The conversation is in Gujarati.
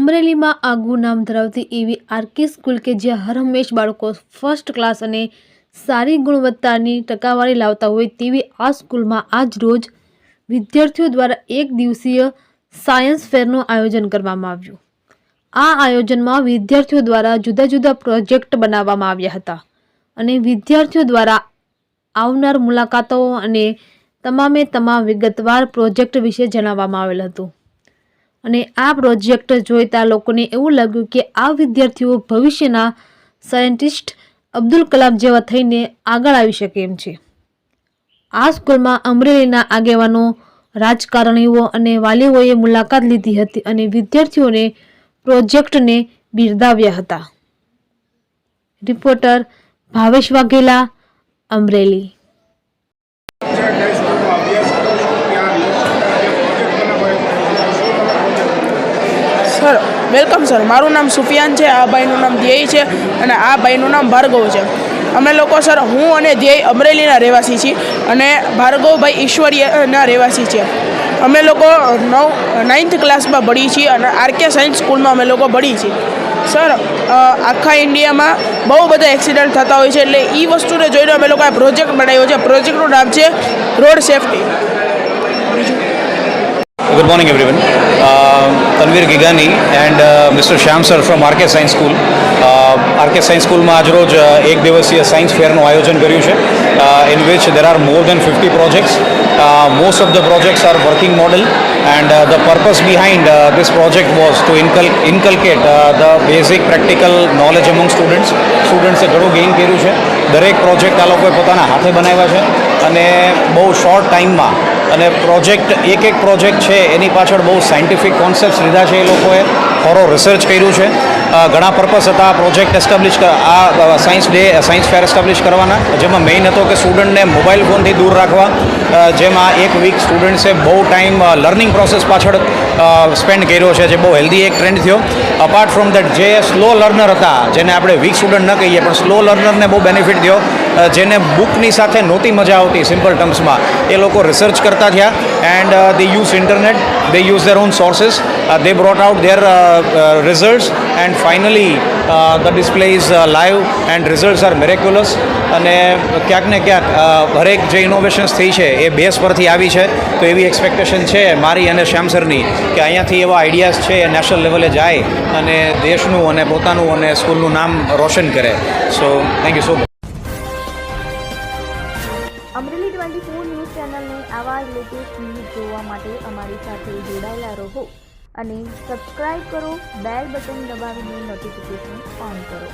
અમરેલીમાં આગવું નામ ધરાવતી એવી આરકે સ્કૂલ કે જ્યાં હર હંમેશ બાળકો ફર્સ્ટ ક્લાસ અને સારી ગુણવત્તાની ટકાવારી લાવતા હોય તેવી આ સ્કૂલમાં આજ રોજ વિદ્યાર્થીઓ દ્વારા એક દિવસીય સાયન્સ ફેરનું આયોજન કરવામાં આવ્યું। આ આયોજનમાં વિદ્યાર્થીઓ દ્વારા જુદા જુદા પ્રોજેક્ટ બનાવવામાં આવ્યા હતા અને વિદ્યાર્થીઓ દ્વારા આવનાર મુલાકાતો અને તમામે તમામ વિગતવાર પ્રોજેક્ટ વિશે જણાવવામાં આવેલ હતું અને આ પ્રોજેક્ટ જોઈતા લોકોને એવું લાગ્યું કે આ વિદ્યાર્થીઓ ભવિષ્યના સાયન્ટિસ્ટ અબ્દુલ કલામ જેવા થઈને આગળ આવી શકે એમ છે। આ સ્કૂલમાં અમરેલીના આગેવાનો, રાજકારણીઓ અને વાલીઓએ મુલાકાત લીધી હતી અને વિદ્યાર્થીઓને પ્રોજેક્ટને બિરદાવ્યા હતા। Reporter Bhavesh Vaghela, Amreli. Sir welcome sir, મારું નામ સુફિયાન છે, આ ભાઈનું નામ ધ્યેય છે અને આ ભાઈનું નામ ભાર્ગવ છે। અમે લોકો સર, હું અને ધ્યેય અમરેલીના રહેવાસી છીએ અને ભાર્ગવભાઈ ઈશ્વરીયના રહેવાસી છે। અમે લોકો 9th ક્લાસમાં ભણીએ છીએ અને આરકે સાયન્સ સ્કૂલમાં અમે લોકો ભણીએ છીએ। સર, આખા ઇન્ડિયામાં બહુ બધા એક્સિડન્ટ થતા હોય છે, એટલે એ વસ્તુને જોઈને અમે લોકો આ પ્રોજેક્ટ બનાવ્યો છે। પ્રોજેક્ટનું નામ છે road safety. Good morning everyone. Tanvir Gigani and Mr. Shyam sir from RK Science School. RK Science School માં આજરોજ એક દિવસીય સાયન્સ ફેરનું આયોજન કર્યું છે, in which there are more than 50 projects. Most of the projects are working model and the purpose behind this project was to inculcate the basic practical knowledge among students. સ્ટુડન્ટ્સે ઘણું ગેઇન કર્યું છે। દરેક પ્રોજેક્ટ આ લોકોએ પોતાના હાથે બનાવ્યા છે અને બહુ શોર્ટ ટાઈમમાં, અને પ્રોજેક્ટ એક પ્રોજેક્ટ છે એની પાછળ બહુ સાયન્ટિફિક કોન્સેપ્ટ્સ લીધા છે। એ લોકોએ થોરો રિસર્ચ કર્યું છે। ઘણા પર્પસ હતા આ પ્રોજેક્ટ એસ્ટાબ્લિશ આ સાયન્સ ફેર એસ્ટાબ્લિશ કરવાના, જેમાં મેઇન હતો કે સ્ટુડન્ટને મોબાઈલ ફોનથી દૂર રાખવા, જેમાં એક વીક સ્ટુડન્ટ્સે બહુ ટાઈમ લર્નિંગ પ્રોસેસ પાછળ સ્પેન્ડ કર્યો છે, જે બહુ હેલ્ધી એક ટ્રેન્ડ થયો। અપાર્ટ ફ્રોમ દેટ, જે સ્લો લર્નર હતા, જેને આપણે વીક સ્ટુડન્ટ ન કહીએ પણ સ્લો લર્નરને બહુ બેનિફિટ થયો, જેને બુકની સાથે નહોતી મજા આવતી સિમ્પલ ટર્મ્સમાં, એ લોકો રિસર્ચ કરતા થયા and they use internet, they use their own sources, they brought out their results and finally the display is live and results are miraculous. અને ક્યાંક ને ક્યાંક હરેક જે ઇનોવેશન્સ થઈ છે એ બેઝ પરથી આવી છે, તો એવી એક્સપેક્ટેશન છે મારી અને શ્યામ સરની કે અહીંયાથી એવા આઈડિયાઝ છે એ નેશનલ લેવલે જાય અને દેશનું અને પોતાનું અને સ્કૂલનું નામ રોશન કરે। So thank you so much. Amreli 24 news ચેનલને આવા જ લેટેસ્ટ ન્યૂઝ જોવા માટે અમારી સાથે જોડાયેલા રહો અને સબસ્ક્રાઇબ કરો, બેલ બટન દબાવીને નોટિફિકેશન ઓન કરો।